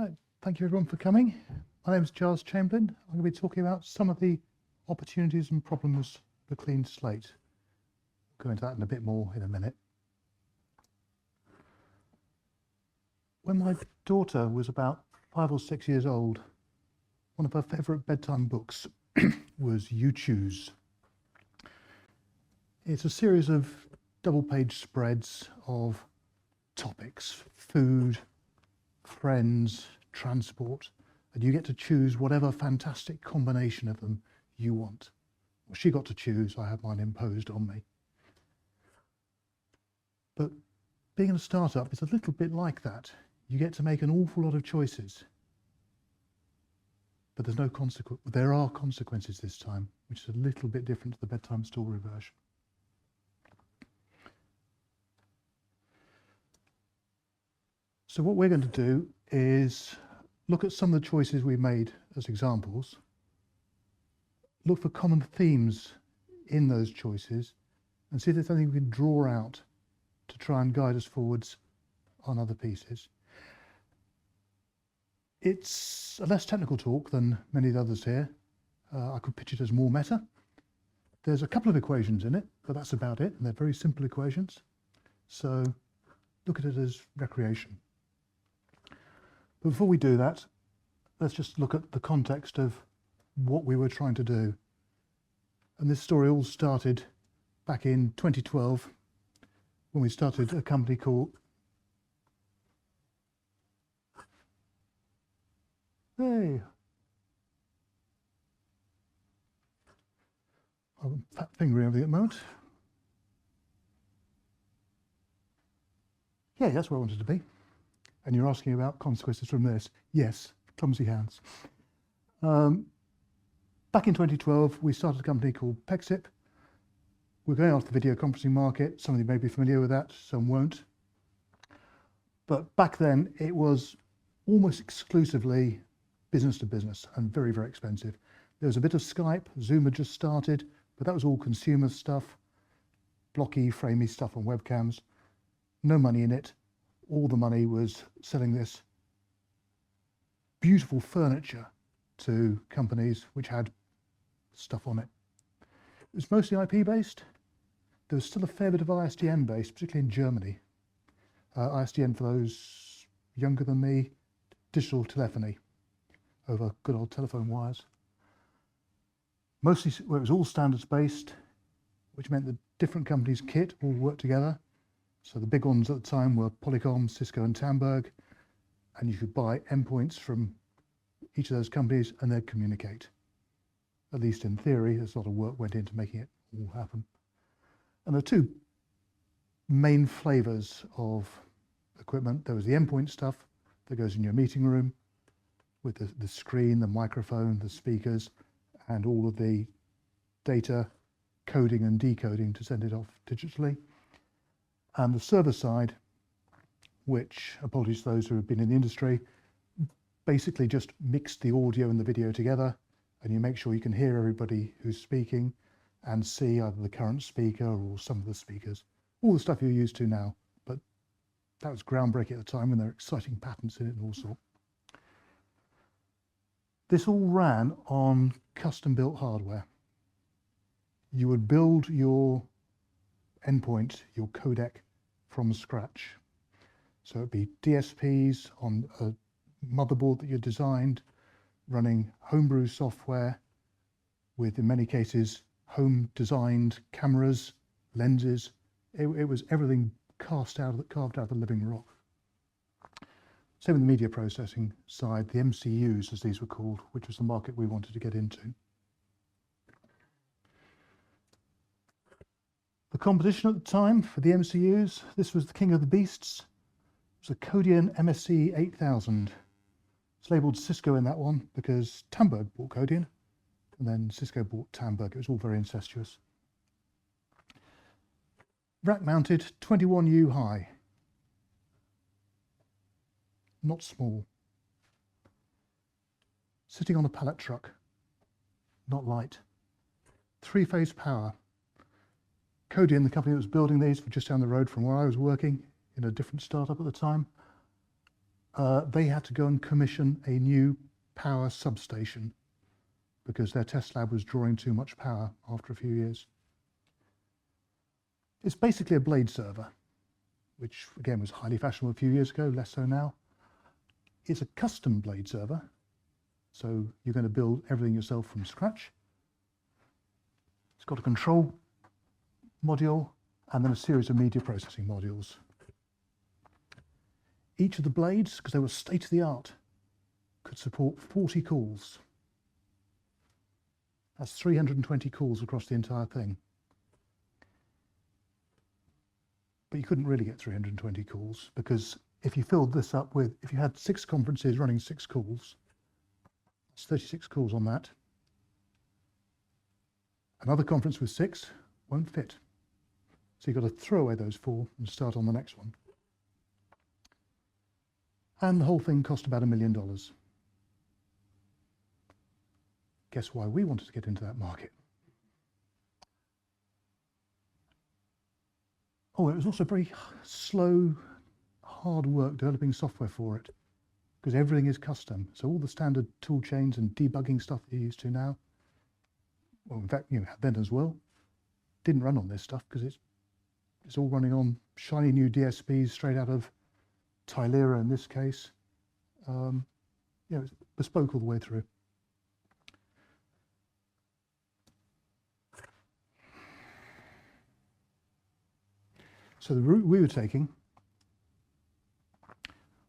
Right, thank you everyone for coming. My name is Giles Chamberlin. I'm going to be talking about some of the opportunities and problems of a clean slate. We'll go into that in a bit more in a minute. When my daughter was about 5 or 6 years old, one of her favourite bedtime books was You Choose. It's a series of double-page spreads of topics: food, friends, transport, and you get to choose whatever fantastic combination of them you want. Well, she got to choose, I had mine imposed on me. But being in a startup is a little bit like that. You get to make an awful lot of choices, but there's no consequence. There are consequences this time, which is a little bit different to the bedtime story version. So what we're going to do is look at some of the choices we made as examples, look for common themes in those choices, and see if there's anything we can draw out to try and guide us forwards on other pieces. It's a less technical talk than many of the others here. I could pitch it as more meta. There's a couple of equations in it, but that's about it, and they're very simple equations. So look at it as recreation. But before we do that, let's just look at the context of what we were trying to do. And this story all started back in 2012 when we started a company called I'm fat fingering everything at the moment. Yeah, that's where I wanted to be. And you're asking about consequences from this. Yes, clumsy hands. Back in 2012, we started a company called Pexip. We're going after the video conferencing market. Some of you may be familiar with that, some won't. But back then, it was almost exclusively business to business and very, very expensive. There was a bit of Skype, Zoom had just started, but that was all consumer stuff, blocky, framey stuff on webcams. No money in it. All the money was selling this beautiful furniture to companies which had stuff on it. It was mostly IP based. There was still a fair bit of ISDN based, particularly in Germany. ISDN, for those younger than me, digital telephony over good old telephone wires. Mostly, well, it was all standards based, which meant that different companies' kit all worked together. So the big ones at the time were Polycom, Cisco and Tamberg, and you could buy endpoints from each of those companies and they'd communicate. At least in theory, there's a lot of work went into making it all happen. And there are two main flavors of equipment. There was the endpoint stuff that goes in your meeting room with the screen, the microphone, the speakers, and all of the data coding and decoding to send it off digitally. And the server side, which, apologies to those who have been in the industry, basically just mixed the audio and the video together, and you make sure you can hear everybody who's speaking and see either the current speaker or some of the speakers. All the stuff you're used to now, but that was groundbreaking at the time when there were exciting patents in it and all sorts. This all ran on custom-built hardware. You would build your endpoint, your codec, from scratch. So it'd be DSPs on a motherboard that you designed, running homebrew software with, in many cases, home-designed cameras, lenses. It was everything carved out of the living rock. Same with the media processing side, the MCUs, as these were called, which was the market we wanted to get into. The competition at the time for the MCUs, this was the king of the beasts. It was a Kodian MSC 8000. It's labelled Cisco in that one because Tamberg bought Kodian, and then Cisco bought Tamberg. It was all very incestuous. Rack mounted, 21U high. Not small. Sitting on a pallet truck, not light. 3-phase power. Kodian, the company that was building these, were just down the road from where I was working in a different startup at the time. they had to go and commission a new power substation because their test lab was drawing too much power after a few years. It's basically a blade server, which again was highly fashionable a few years ago, less so now. It's a custom blade server, so you're going to build everything yourself from scratch. It's got a control module and then a series of media processing modules. Each of the blades, because they were state-of-the-art, could support 40 calls. That's 320 calls across the entire thing. But you couldn't really get 320 calls, because if you filled this up with, if you had 6 conferences running 6 calls, it's 36 calls on that. Another conference with 6 won't fit. So you've got to throw away those 4 and start on the next one. And the whole thing cost about $1 million. Guess why we wanted to get into that market? Oh, it was also very slow, hard work developing software for it, because everything is custom. So all the standard tool chains and debugging stuff that you're used to now, well, in fact, then as well, didn't run on this stuff because it's all running on shiny new DSPs straight out of Tylera in this case. It's bespoke all the way through. So the route we were taking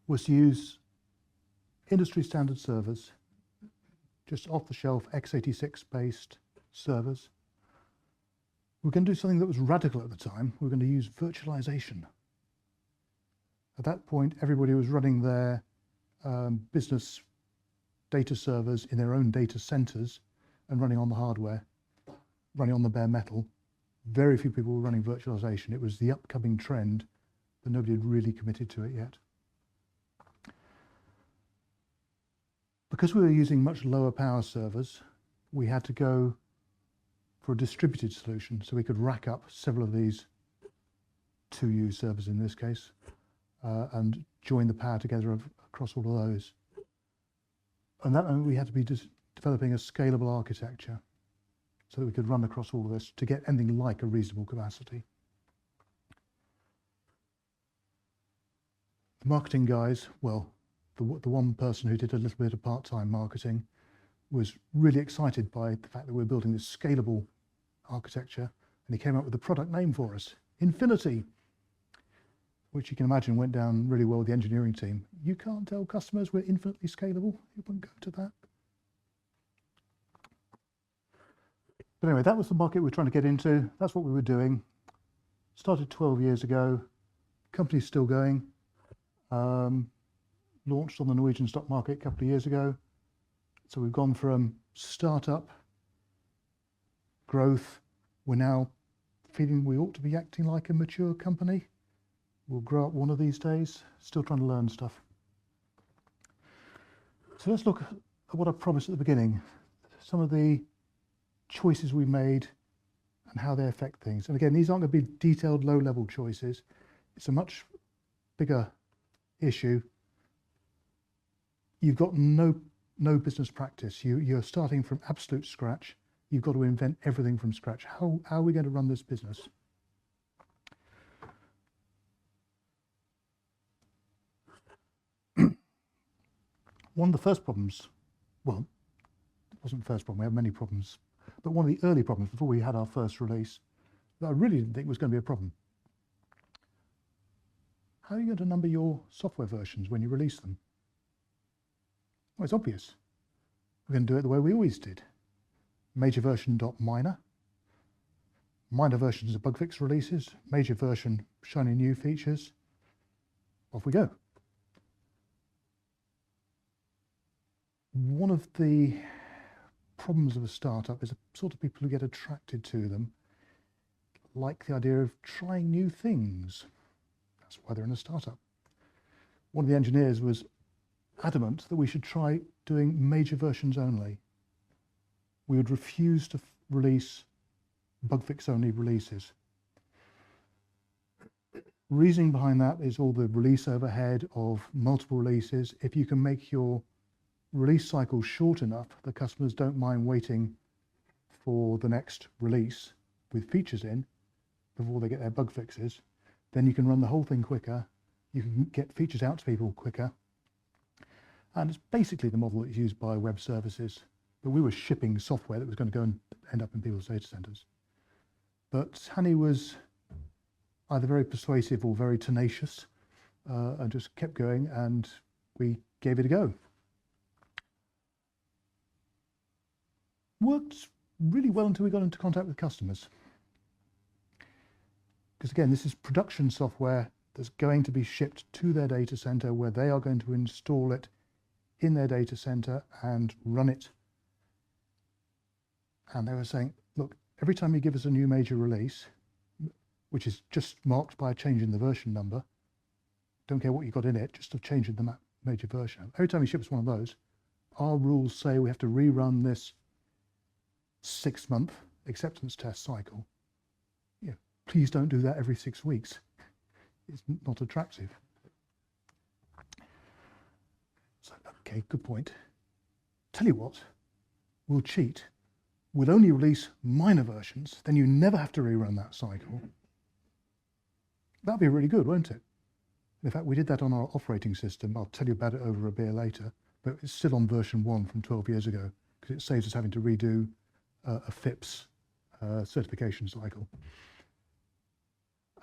was to use industry standard servers, just off-the-shelf x86 based servers. We were going to do something that was radical at the time. We were going to use virtualization. At that point, everybody was running their business data servers in their own data centers and running on the hardware, running on the bare metal. Very few people were running virtualization. It was the upcoming trend, but nobody had really committed to it yet. Because we were using much lower power servers, we had to go for a distributed solution, so we could rack up several of these 2U servers in this case, and join the power together across all of those. And that meant we had to be developing a scalable architecture so that we could run across all of this to get anything like a reasonable capacity. The marketing guys, well, the one person who did a little bit of part-time marketing was really excited by the fact that we were building this scalable architecture, and he came up with a product name for us, Infinity, which you can imagine went down really well with the engineering team. You can't tell customers we're infinitely scalable. You wouldn't go to that. But anyway, that was the market we were trying to get into. That's what we were doing. Started 12 years ago. Company's still going. Launched on the Norwegian stock market a couple of years ago. So we've gone from startup, growth. We're now feeling we ought to be acting like a mature company. We'll grow up one of these days. Still trying to learn stuff. So let's look at what I promised at the beginning. Some of the choices we made and how they affect things. And again, these aren't going to be detailed low-level choices. It's a much bigger issue. You've got no business practice. You're starting from absolute scratch. You've got to invent everything from scratch. How are we going to run this business? One of the first problems, well, it wasn't the first problem, we had many problems, but one of the early problems before we had our first release that I really didn't think was going to be a problem. How are you going to number your software versions when you release them? Well, it's obvious. We're going to do it the way we always did. Major version .minor. Minor versions are bug fix releases. Major version shiny new features. Off we go. One of the problems of a startup is the sort of people who get attracted to them like the idea of trying new things. That's why they're in a startup. One of the engineers was adamant that we should try doing major versions only. We would refuse to release bug fix only releases. Reasoning behind that is all the release overhead of multiple releases. If you can make your release cycle short enough, the customers don't mind waiting for the next release with features in before they get their bug fixes, then you can run the whole thing quicker. You can get features out to people quicker. And it's basically the model that's used by web services. But we were shipping software that was going to go and end up in people's data centers. But Honey was either very persuasive or very tenacious, and just kept going, and we gave it a go. Worked really well until we got into contact with customers. Because again, this is production software that's going to be shipped to their data center, where they are going to install it in their data center and run it. And they were saying, look, every time you give us a new major release, which is just marked by a change in the version number, don't care what you got in it, just a change in the major version. Every time you ship us one of those, our rules say we have to rerun this 6-month acceptance test cycle. Yeah, please don't do that every 6 weeks. It's not attractive. So, okay, good point. Tell you what, we'll cheat. We'll only release minor versions, then you never have to rerun that cycle. That'd be really good, won't it? In fact, we did that on our operating system. I'll tell you about it over a beer later, but it's still on version 1 from 12 years ago, because it saves us having to redo a FIPS certification cycle.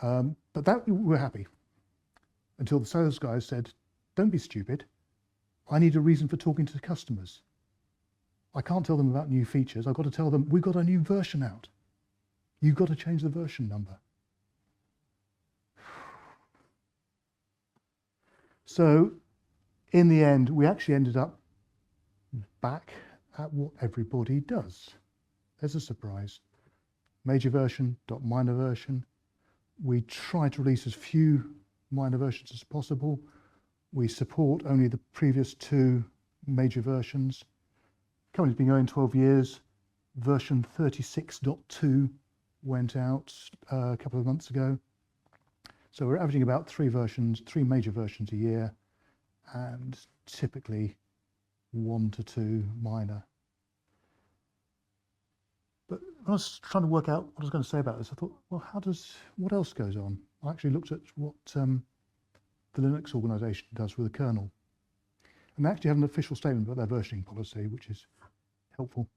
But that we're happy, until the sales guys said, don't be stupid. I need a reason for talking to the customers. I can't tell them about new features. I've got to tell them, we've got a new version out. You've got to change the version number. So in the end, we actually ended up back at what everybody does. There's a surprise. Major version, minor version. We try to release as few minor versions as possible. We support only the previous 2 major versions. The company's been going 12 years. Version 36.2 went out a couple of months ago. So we're averaging about 3 major versions a year, and typically 1 to 2 minor. But when I was trying to work out what I was going to say about this, I thought, well, what else goes on? I actually looked at what the Linux organization does with the kernel. And they actually have an official statement about their versioning policy, which is helpful.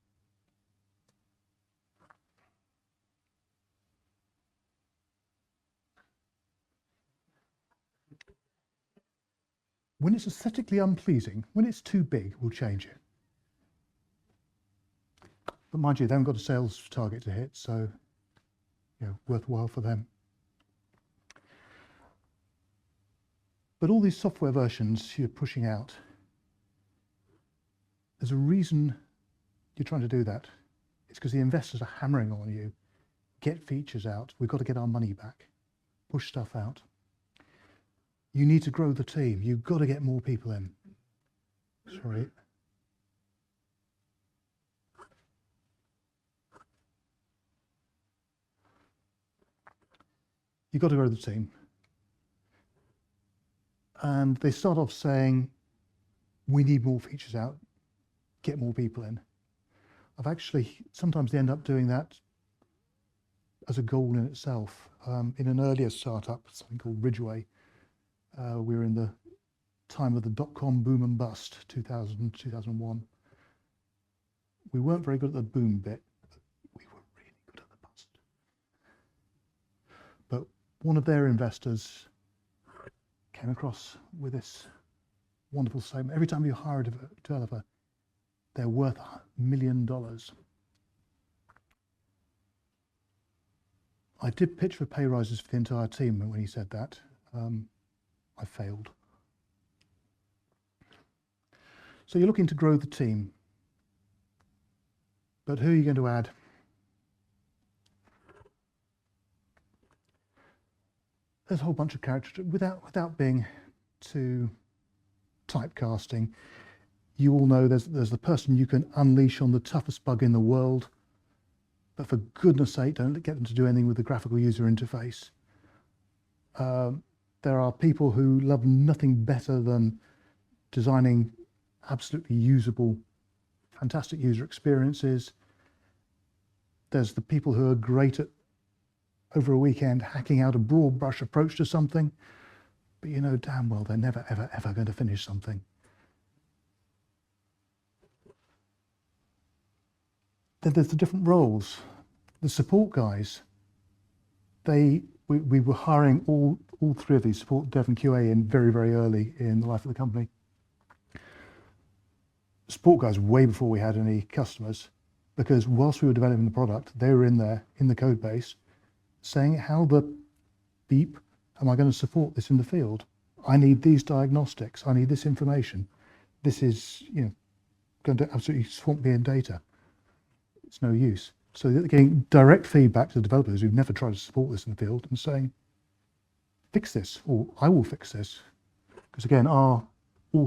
When it's aesthetically unpleasing, when it's too big, we'll change it. But mind you, they haven't got a sales target to hit, so worthwhile for them. But all these software versions you're pushing out, there's a reason you're trying to do that. It's because the investors are hammering on you. Get features out. We've got to get our money back. Push stuff out. You need to grow the team. You've got to get more people in. Sorry. You've got to grow the team. And they start off saying, we need more features out, get more people in. Sometimes they end up doing that as a goal in itself. In an earlier startup, something called Ridgeway, we were in the time of the dot-com boom and bust, 2000, 2001. We weren't very good at the boom bit, but we were really good at the bust. But one of their investors came across with this wonderful statement. Every time you hire a developer, they're worth $1 million. I did pitch for pay rises for the entire team when he said that. I failed. So you're looking to grow the team, but who are you going to add? There's a whole bunch of characters. Without being too typecasting, you all know there's the person you can unleash on the toughest bug in the world, but for goodness sake, don't get them to do anything with the graphical user interface. There are people who love nothing better than designing absolutely usable, fantastic user experiences. There's the people who are great at, over a weekend, hacking out a broad brush approach to something, but you know damn well they're never, ever, ever going to finish something. Then there's the different roles. The support guys, we were hiring all three of these, support, dev and QA, in very, very early in the life of the company. Support guys way before we had any customers, because whilst we were developing the product, they were in there in the code base saying, how the beep am I going to support this in the field? I need these diagnostics. I need this information. This is, you know, going to absolutely swamp me in data. It's no use. So they're getting direct feedback to the developers who've never tried to support this in the field and saying, fix this, or I will fix this. Because again, all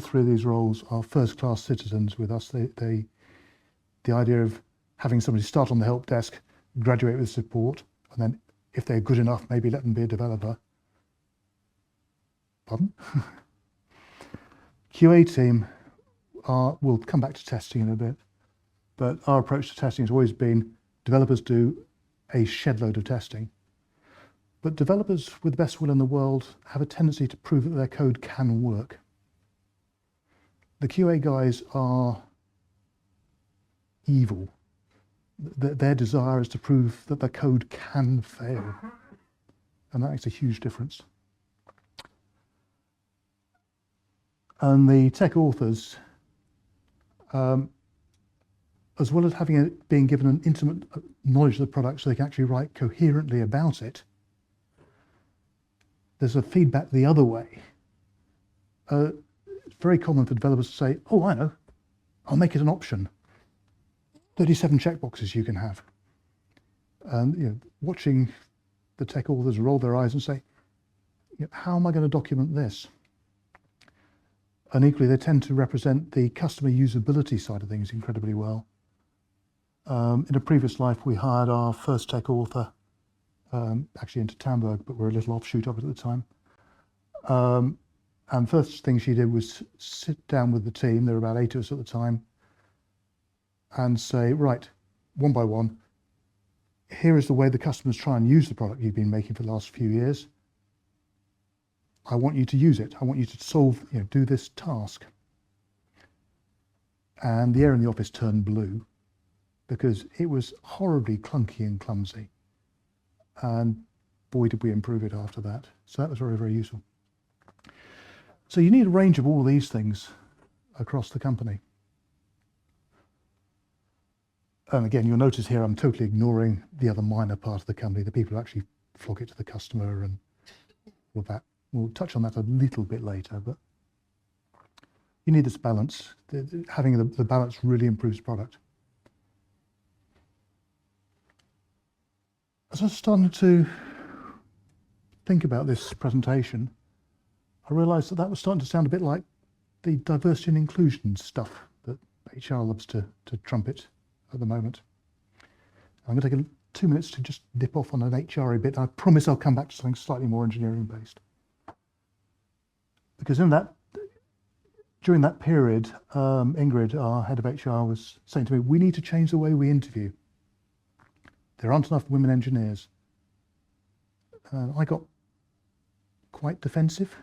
three of these roles are first-class citizens with us. The idea of having somebody start on the help desk, graduate with support, and then if they're good enough, maybe let them be a developer. Pardon? QA team we'll come back to testing in a bit, but our approach to testing has always been developers do a shed load of testing. But developers with the best will in the world have a tendency to prove that their code can work. The QA guys are evil. Their desire is to prove that the code can fail. And that makes a huge difference. And the tech authors, as well as being given an intimate knowledge of the product so they can actually write coherently about it, there's a feedback the other way. It's very common for developers to say, oh, I know, I'll make it an option. 37 checkboxes you can have. And you know, watching the tech authors roll their eyes and say, how am I going to document this? And equally, they tend to represent the customer usability side of things incredibly well. In a previous life, we hired our first tech author, actually into Tamberg, but we're a little offshoot of it at the time. And first thing she did was sit down with the team, there were about 8 of us at the time, and say, right, one by one, here is the way the customers try and use the product you've been making for the last few years. I want you to use it. I want you to solve, do this task. And the air in the office turned blue because it was horribly clunky and clumsy. And boy, did we improve it after that. So that was very, very useful. So you need a range of all of these things across the company. And again, you'll notice here I'm totally ignoring the other minor part of the company, the people who actually flog it to the customer and all that. We'll touch on that a little bit later, but you need this balance. Having the balance really improves product. As I started to think about this presentation, I realised that was starting to sound a bit like the diversity and inclusion stuff that HR loves to trumpet at the moment. I'm going to take 2 minutes to just dip off on an HR bit. I promise I'll come back to something slightly more engineering based. Because during that period, Ingrid, our head of HR, was saying to me, we need to change the way we interview. There aren't enough women engineers. I got quite defensive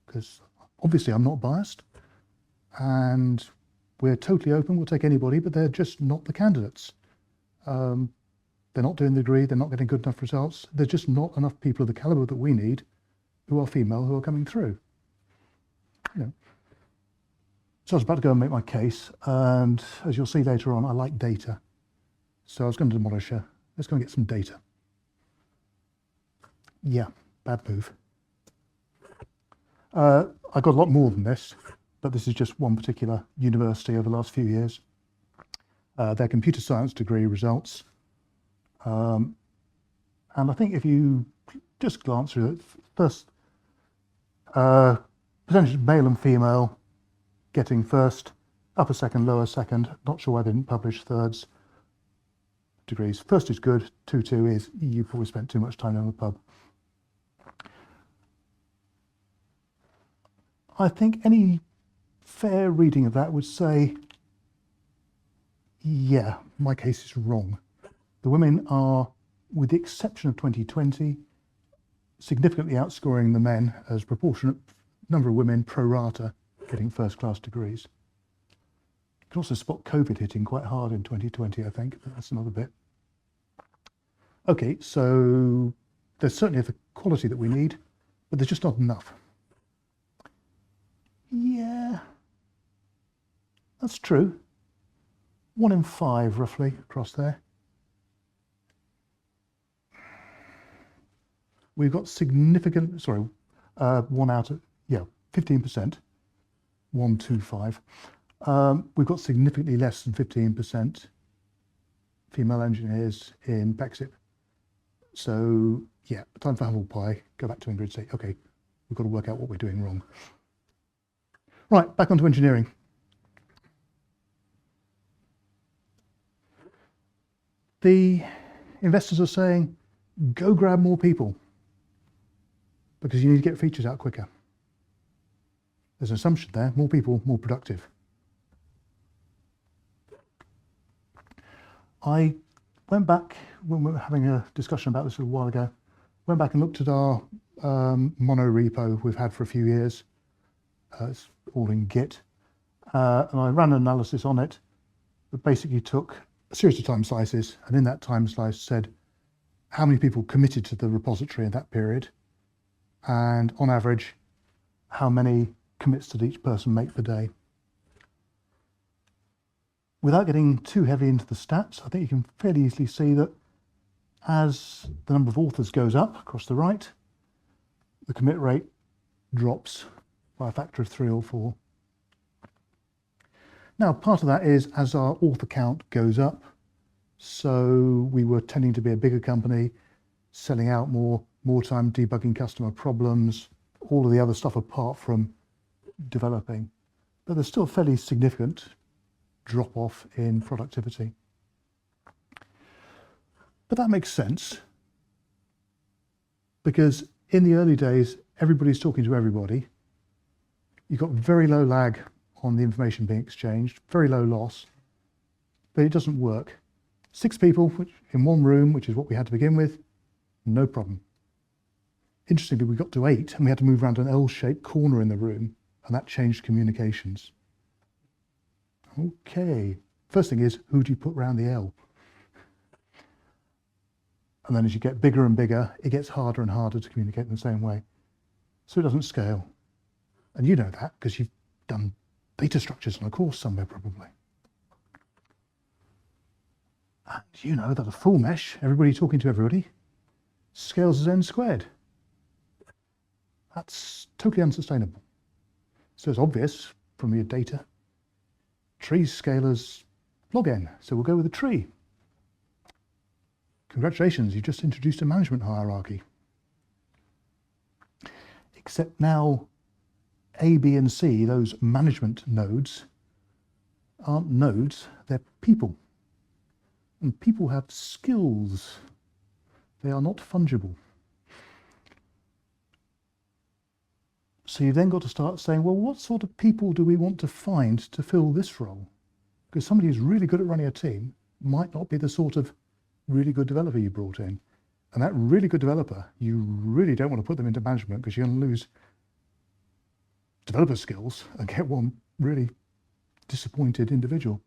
because obviously I'm not biased and we're totally open, we'll take anybody, but they're just not the candidates. They're not doing the degree, they're not getting good enough results. There's just not enough people of the caliber that we need who are female who are coming through. So I was about to go and make my case, and as you'll see later on, I like data. So I was going to demolish her. Let's go and get some data. Yeah, bad move. I got a lot more than this, but this is just one particular university over the last few years. Their computer science degree results. And I think if you just glance through it, first, percentage of male and female getting first, upper second, lower second. Not sure why they didn't publish thirds. Degrees. First is good, 2-2 is you probably spent too much time in the pub. I think any fair reading of that would say, yeah, my case is wrong. The women are, with the exception of 2020, significantly outscoring the men as proportionate number of women pro rata getting first-class degrees. You can also spot COVID hitting quite hard in 2020, I think, but that's another bit. Okay, so there's certainly the quality that we need, but there's just not enough. Yeah, that's true. 1 in 5, roughly, across there. We've got significant, 1 out of, 15%, 125. We've got significantly less than 15% female engineers in Pexip. So, yeah, time for humble pie, go back to Ingrid and say, okay, we've got to work out what we're doing wrong. Right, back onto engineering. The investors are saying, go grab more people because you need to get features out quicker. There's an assumption there, more people, more productive. I went back, when we were having a discussion about this a while ago, went back and looked at our mono repo we've had for a few years. It's all in Git. And I ran an analysis on it that basically took a series of time slices, and in that time slice said how many people committed to the repository in that period, and on average, how many commits did each person make per day. Without getting too heavy into the stats, I think you can fairly easily see that as the number of authors goes up across the right, the commit rate drops by a factor of 3 or 4. Now, part of that is as our author count goes up, so we were tending to be a bigger company, selling out more time debugging customer problems, all of the other stuff apart from developing. But there's still a fairly significant drop off in productivity. But that makes sense because in the early days, everybody's talking to everybody. You've got very low lag on the information being exchanged, very low loss, but it doesn't work. 6 people in one room, which is what we had to begin with, no problem. Interestingly, we got to 8 and we had to move around an L-shaped corner in the room, and that changed communications. Okay, first thing is, who do you put around the L? And then as you get bigger and bigger, it gets harder and harder to communicate in the same way. So it doesn't scale. And you know that because you've done data structures on a course somewhere probably. And you know that a full mesh, everybody talking to everybody, scales as n squared. That's totally unsustainable. So it's obvious from your data. Trees scale as log n, so we'll go with a tree. Congratulations, you just introduced a management hierarchy. Except now A, B, and C, those management nodes, aren't nodes, they're people. And people have skills. They are not fungible. So you then got to start saying, well, what sort of people do we want to find to fill this role? Because somebody who's really good at running a team might not be the sort of really good developer you brought in. And that really good developer, you really don't want to put them into management because you're going to lose developer skills and get one really disappointed individual.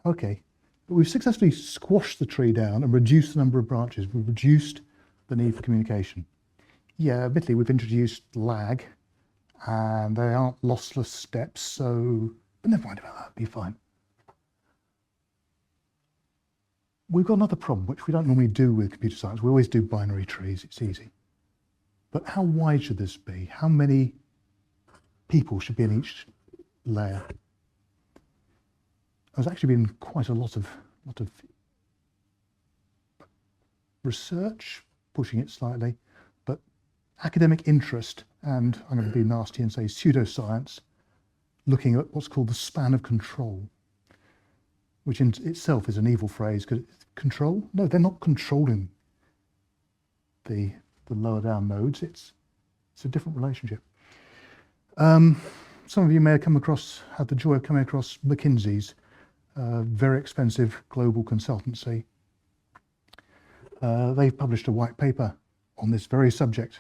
Okay, but we've successfully squashed the tree down and reduced the number of branches. We've reduced the need for communication. Yeah, admittedly, we've introduced lag and they aren't lossless steps, so, but never mind about that, it'll be fine. We've got another problem, which we don't normally do with computer science. We always do binary trees, it's easy. But how wide should this be? How many people should be in each layer? There's actually been quite a lot of research, pushing it slightly, but academic interest, and I'm going to be nasty and say pseudoscience, looking at what's called the span of control, which in itself is an evil phrase, because control? No, they're not controlling the lower down nodes. It's It's a different relationship. Some of you may have had the joy of coming across McKinsey's very expensive global consultancy. They've published a white paper on this very subject.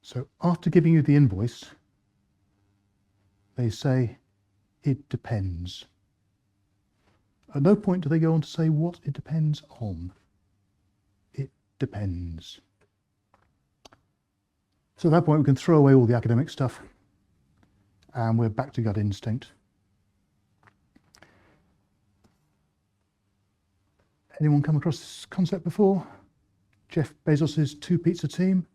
So after giving you the invoice, they say, it depends. At no point do they go on to say what it depends on. It depends. So at that point, we can throw away all the academic stuff and we're back to gut instinct. Anyone come across this concept before? Jeff Bezos's 2-pizza team.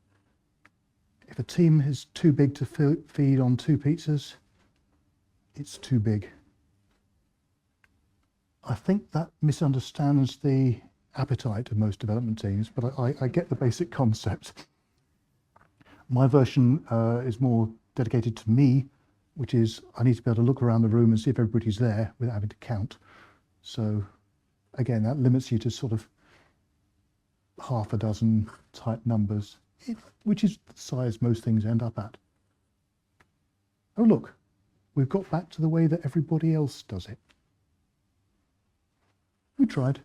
If a team is too big to feed on 2 pizzas, it's too big. I think that misunderstands the appetite of most development teams, but I get the basic concept. My version is more dedicated to me, which is I need to be able to look around the room and see if everybody's there without having to count. So again, that limits you to sort of half a dozen type numbers, which is the size most things end up at. Oh look, we've got back to the way that everybody else does it. We tried.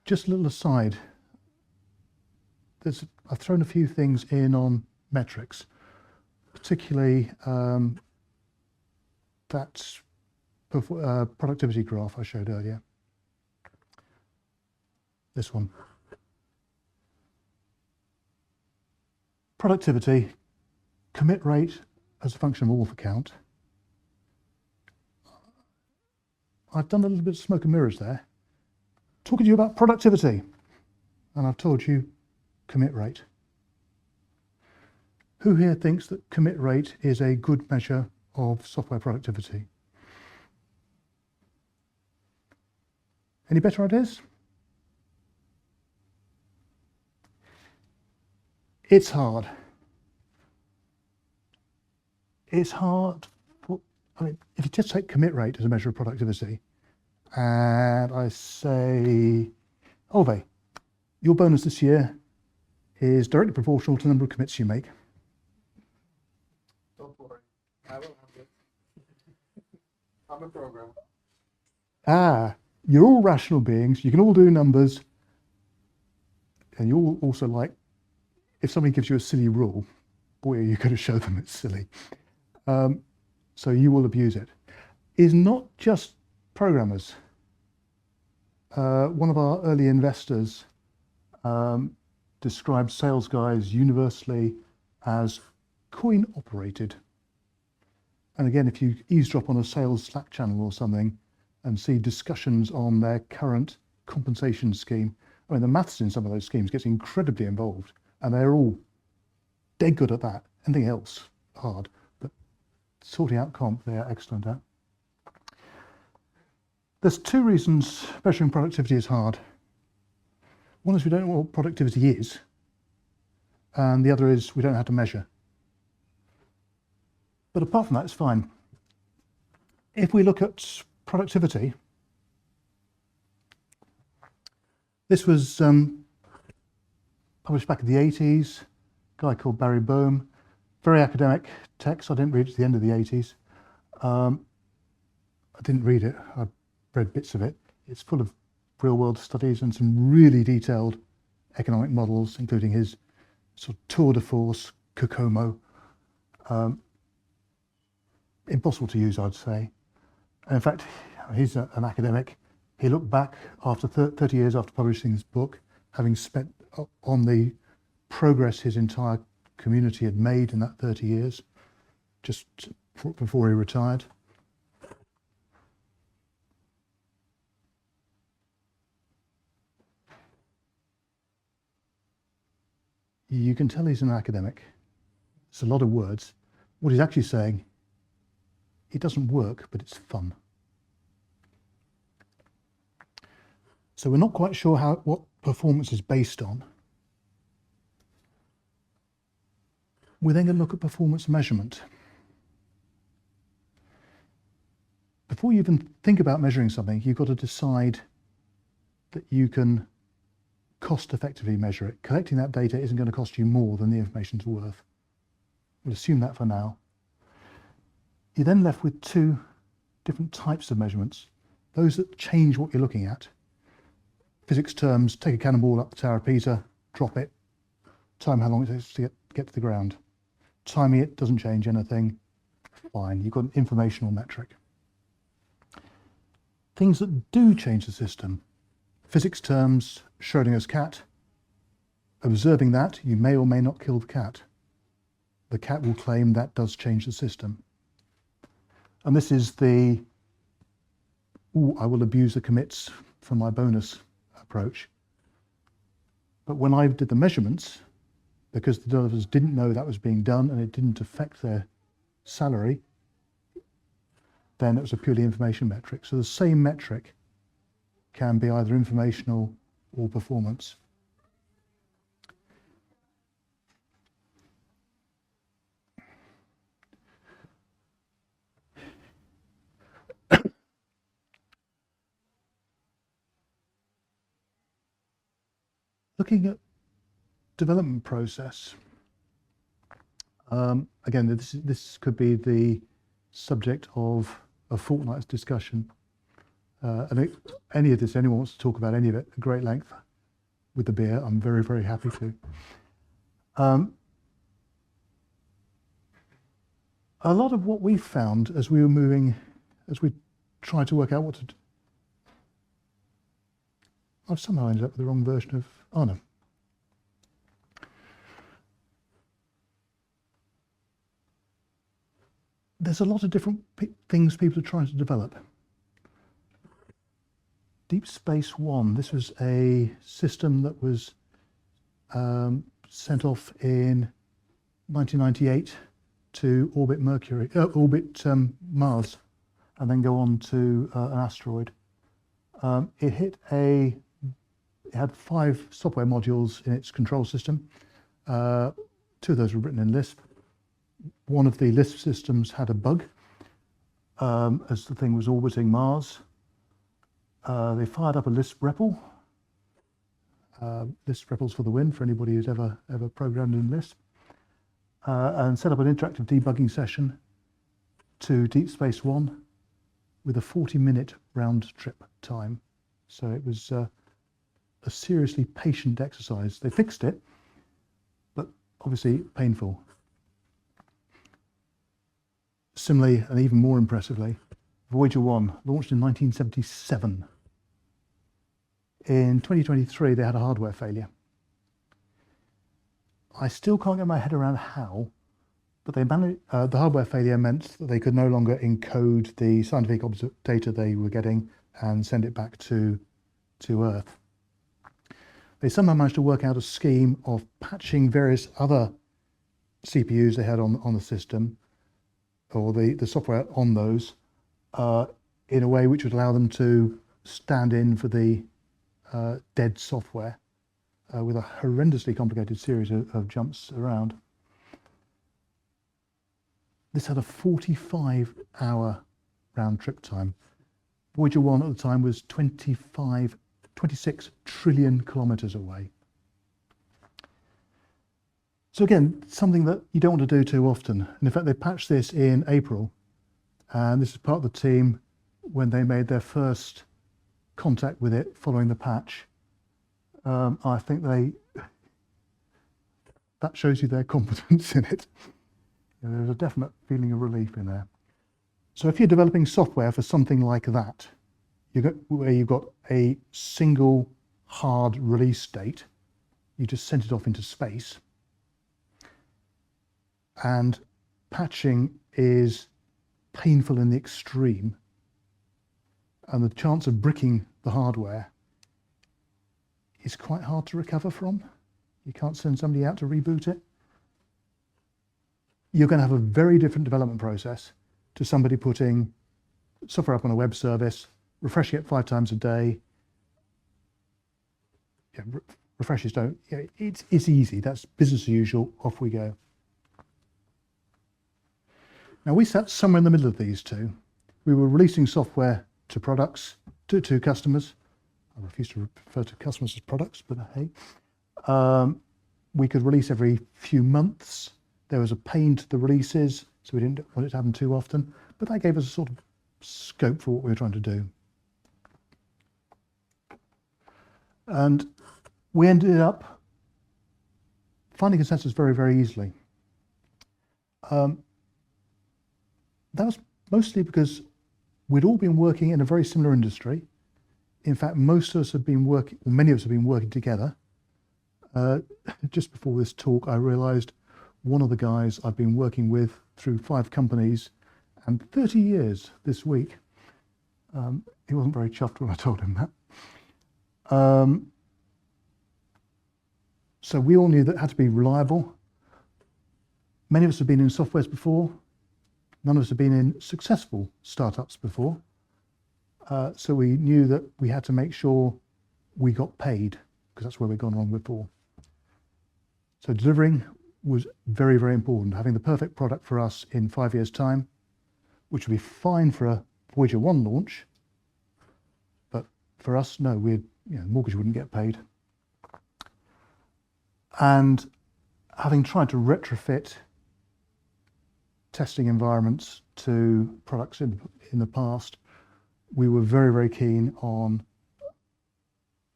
Just a little aside, I've thrown a few things in on metrics, particularly that productivity graph I showed earlier. This one. Productivity, commit rate as a function of author count. I've done a little bit of smoke and mirrors there, talking to you about productivity, and I've told you commit rate. Who here thinks that commit rate is a good measure of software productivity? Any better ideas? It's hard. It's hard. I mean, if you just take commit rate as a measure of productivity, and I say, Ove, your bonus this year is directly proportional to the number of commits you make. Don't worry, I will have it. I'm a programmer. You're all rational beings. You can all do numbers, and you all also like, if somebody gives you a silly rule, boy, are you going to show them it's silly. So you will abuse it. It's not just programmers. One of our early investors described sales guys universally as coin operated. And again, if you eavesdrop on a sales Slack channel or something and see discussions on their current compensation scheme, I mean, the maths in some of those schemes gets incredibly involved, and they're all dead good at that. Anything else, hard. But sorting out comp, they are excellent at. There's 2 reasons measuring productivity is hard. One is we don't know what productivity is, and the other is we don't know how to measure. But apart from that, it's fine. If we look at productivity, this was published back in the 80s, a guy called Barry Boehm, very academic text. I didn't read it to the end of the 80s. I didn't read it, I read bits of it. It's full of real world studies and some really detailed economic models, including his sort of tour de force, Kokomo. Impossible to use, I'd say. And in fact, he's an academic. He looked back after 30 years after publishing this book, having spent on the progress his entire community had made in that 30 years, just before he retired. You can tell he's an academic. It's a lot of words. What he's actually saying, it doesn't work, but it's fun. So we're not quite sure what performance is based on. We're then going to look at performance measurement. Before you even think about measuring something, you've got to decide that you can cost effectively measure it. Collecting that data isn't going to cost you more than the information's worth. We'll assume that for now. You're then left with two different types of measurements. Those that change what you're looking at. Physics terms, take a cannonball up the Tower of Pisa, drop it, time how long it takes to get to the ground. Timing it doesn't change anything, fine. You've got an informational metric. Things that do change the system. Physics terms, Schrodinger's cat. Observing that, you may or may not kill the cat. The cat will claim that does change the system. And this is the, I will abuse the commits for my bonus approach. But when I did the measurements, because the developers didn't know that was being done and it didn't affect their salary, then it was a purely information metric. So the same metric can be either informational or performance. Looking at development process, again, this could be the subject of a fortnight's discussion. And any of this, anyone wants to talk about any of it at great length with the beer, I'm very, very happy to. A lot of what we found as we were moving, as we tried to work out what to do, I've somehow ended up with the wrong version of, oh no. There's a lot of different things people are trying to develop. Deep Space One, this was a system that was sent off in 1998 to orbit Mars, and then go on to an asteroid. It had 5 software modules in its control system. 2 of those were written in Lisp. One of the Lisp systems had a bug as the thing was orbiting Mars. They fired up a Lisp REPL. Lisp REPL's for the win for anybody who's ever programmed in Lisp. And set up an interactive debugging session to Deep Space One with a 40-minute round trip time. So it was a seriously patient exercise. They fixed it, but obviously painful. Similarly, and even more impressively, Voyager 1, launched in 1977. In 2023, they had a hardware failure. I still can't get my head around how, but they managed, the hardware failure meant that they could no longer encode the scientific data they were getting and send it back to Earth. They somehow managed to work out a scheme of patching various other CPUs they had on the system, or the software on those, in a way which would allow them to stand in for the dead software with a horrendously complicated series of jumps around. This had a 45-hour round trip time. Voyager 1 at the time was 26 trillion kilometers away. So again, something that you don't want to do too often. And in fact, they patched this in April, and this is part of the team when they made their first contact with it following the patch. I think that shows you their competence in it. There's a definite feeling of relief in there. So if you're developing software for something like that, where you've got a single hard release date, you just sent it off into space, and patching is painful in the extreme, and the chance of bricking the hardware is quite hard to recover from. You can't send somebody out to reboot it. You're going to have a very different development process to somebody putting software up on a web service, refreshing it 5 times a day. Yeah, refreshes don't, it's easy. That's business as usual. Off we go. Now we sat somewhere in the middle of these two. We were releasing software to products, to customers. I refuse to refer to customers as products, but hey. We could release every few months. There was a pain to the releases, so we didn't want it to happen too often, but that gave us a sort of scope for what we were trying to do. And we ended up finding consensus very, very easily. That was mostly because we'd all been working in a very similar industry. In fact, most of us have been working, or many of us have been working together. Just before this talk, I realized one of the guys I've been working with through 5 companies and 30 years this week. He wasn't very chuffed when I told him that. So we all knew that it had to be reliable. Many of us have been in softwares before. None of us have been in successful startups before. So we knew that we had to make sure we got paid, because that's where we've gone wrong before. So delivering was very, very important. Having the perfect product for us in 5 years' time, which would be fine for a Voyager 1 launch, but for us, no, mortgage wouldn't get paid. And having tried to retrofit testing environments to products in the past, we were very, very keen on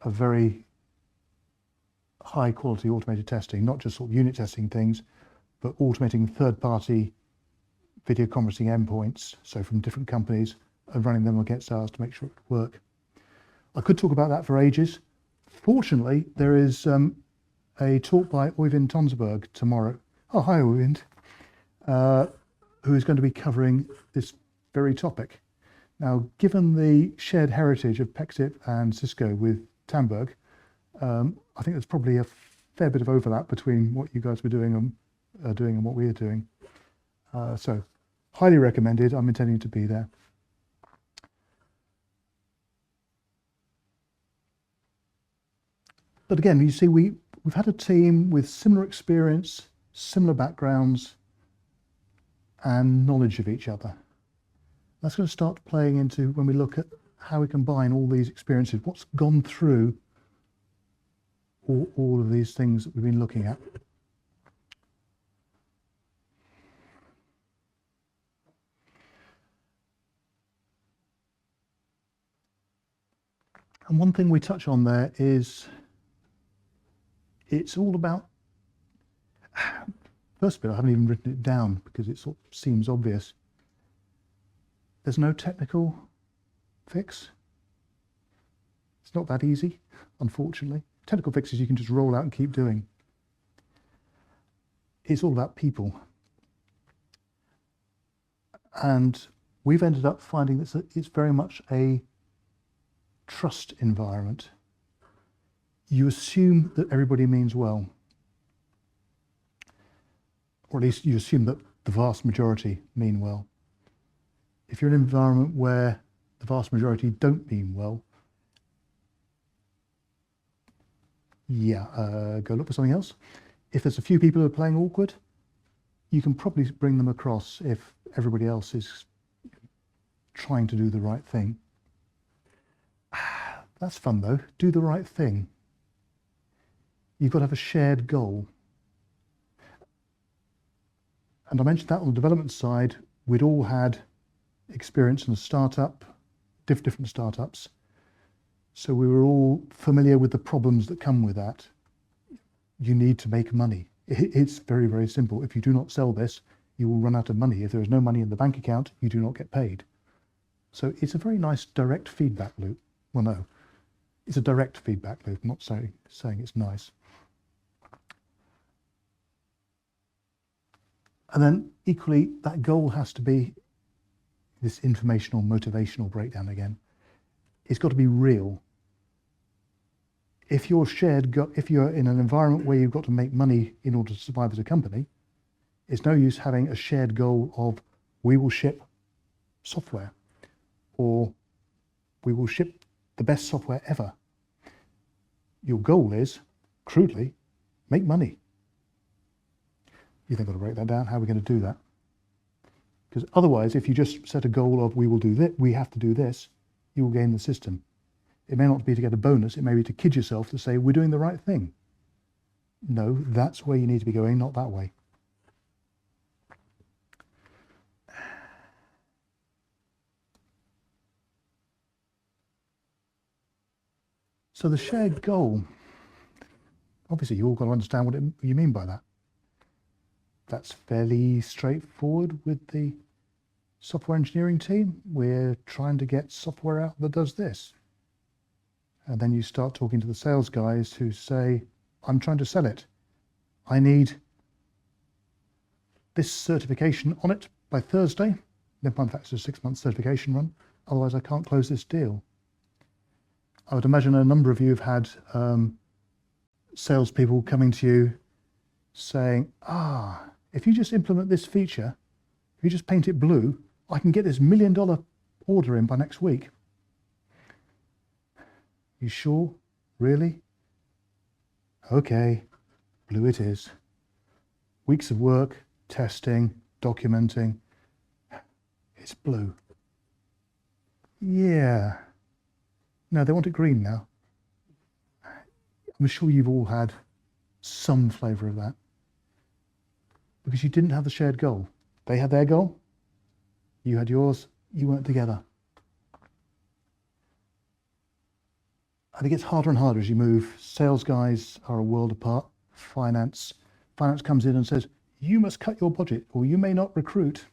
a very high quality automated testing, not just sort of unit testing things, but automating third-party video conferencing endpoints, so from different companies, and running them against ours to make sure it would work. I could talk about that for ages. Fortunately, there is a talk by Øyvind Tonsberg tomorrow. Oh, hi Øyvind, who is going to be covering this very topic. Now, given the shared heritage of Pexip and Cisco with Tamberg, I think there's probably a fair bit of overlap between what you guys were doing and what we are doing. So, highly recommended. I'm intending to be there. But again, you see, we've had a team with similar experience, similar backgrounds, and knowledge of each other. That's going to start playing into when we look at how we combine all these experiences, what's gone through all of these things that we've been looking at. And one thing we touch on there is it's all about, first bit, I haven't even written it down because it sort of seems obvious. There's no technical fix. It's not that easy, unfortunately. Technical fixes you can just roll out and keep doing. It's all about people. And we've ended up finding that it's very much a trust environment. You assume that everybody means well, or at least you assume that the vast majority mean well. If you're in an environment where the vast majority don't mean well, go look for something else. If there's a few people who are playing awkward, you can probably bring them across if everybody else is trying to do the right thing. That's fun though, do the right thing. You've got to have a shared goal. And I mentioned that on the development side, we'd all had experience in a startup, different startups. So we were all familiar with the problems that come with that. You need to make money. It's very, very simple. If you do not sell this, you will run out of money. If there is no money in the bank account, you do not get paid. So it's a very nice direct feedback loop. Well, no, it's a direct feedback loop, not saying it's nice. And then equally, that goal has to be this informational, motivational breakdown again. It's got to be real. If you're in an environment where you've got to make money in order to survive as a company, it's no use having a shared goal of we will ship software or we will ship the best software ever. Your goal is, crudely, make money. You then got to break that down. How are we going to do that? Because otherwise, if you just set a goal of we will do this, we have to do this, you will game the system. It may not be to get a bonus, it may be to kid yourself to say we're doing the right thing. No, that's where you need to be going, not that way. So the shared goal, obviously you all got to understand what you mean by that. That's fairly straightforward with the software engineering team. We're trying to get software out that does this. And then you start talking to the sales guys who say, I'm trying to sell it. I need this certification on it by Thursday. Then in fact, it's a 6-month certification run. Otherwise, I can't close this deal. I would imagine a number of you have had salespeople coming to you saying, if you just implement this feature, if you just paint it blue, I can get this $1 million order in by next week. You sure? Really? Okay, blue it is. Weeks of work, testing, documenting. It's blue. Yeah. No, they want it green now. I'm sure you've all had some flavour of that. Because you didn't have the shared goal. They had their goal, you had yours, you weren't together. I think it's harder and harder as you move. Sales guys are a world apart. Finance comes in and says, you must cut your budget or you may not recruit.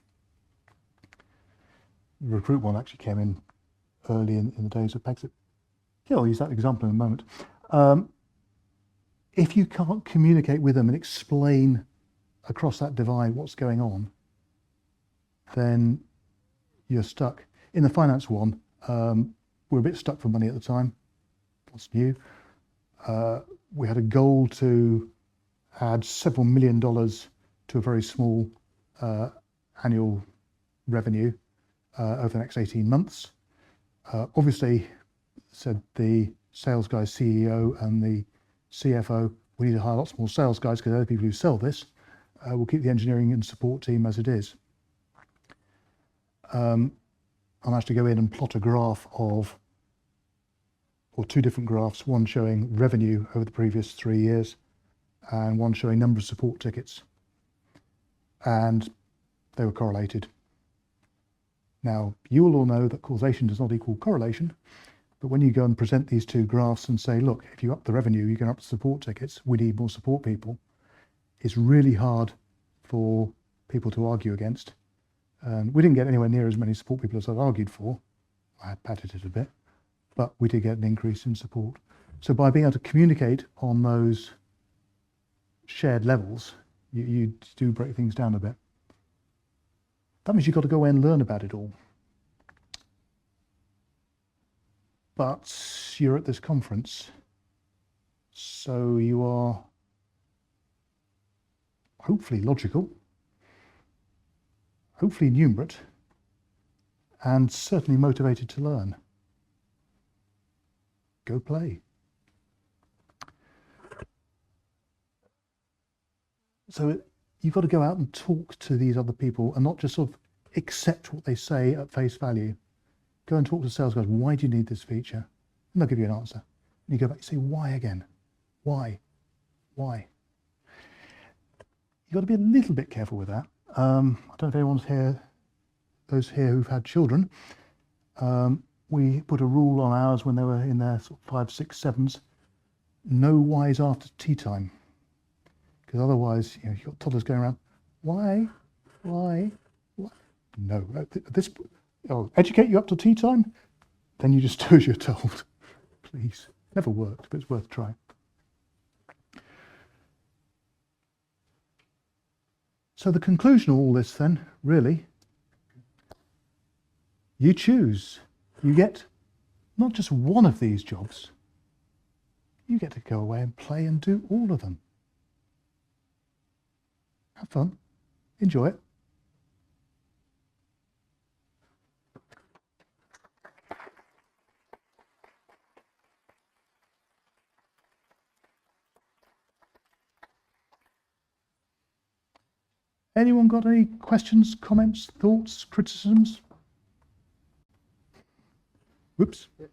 The recruit one actually came in early in the days of Pexip. Yeah, I'll use that example in a moment. If you can't communicate with them and explain across that divide what's going on, then you're stuck. In the finance one, we're a bit stuck for money at the time. What's new? We had a goal to add several $1 million to a very small annual revenue over the next 18 months. Obviously, said the sales guy, CEO and the CFO, we need to hire lots more sales guys because they're the people who sell this. We'll keep the engineering and support team as it is. I managed to go in and plot a graph of, or 2 different graphs, one showing revenue over the previous 3 years and one showing number of support tickets. And they were correlated. Now, you will all know that causation does not equal correlation, but when you go and present these 2 graphs and say, look, if you up the revenue, you can up the support tickets, we need more support people, it's really hard for people to argue against. We didn't get anywhere near as many support people as I'd argued for. I had padded it a bit, but we did get an increase in support. So by being able to communicate on those shared levels, you do break things down a bit. That means you've got to go away and learn about it all. But you're at this conference, so you are hopefully logical, hopefully numerate, and certainly motivated to learn. Go play. So you've got to go out and talk to these other people and not just sort of accept what they say at face value. Go and talk to sales guys. Why do you need this feature? And they'll give you an answer. And you go back and say, why again? Why? Why? You've got to be a little bit careful with that. I don't know if anyone's here, those here who've had children. We put a rule on ours when they were in their sort of 5, 6, 7s. No whys after tea time. Because otherwise, you've got toddlers going around, why? No, educate you up to tea time, then you just do as you're told. Please. Never worked, but it's worth trying. So the conclusion of all this then, really, you choose. You get not just one of these jobs, you get to go away and play and do all of them. Have fun. Enjoy it. Anyone got any questions, comments, thoughts, criticisms? Whoops. Yep.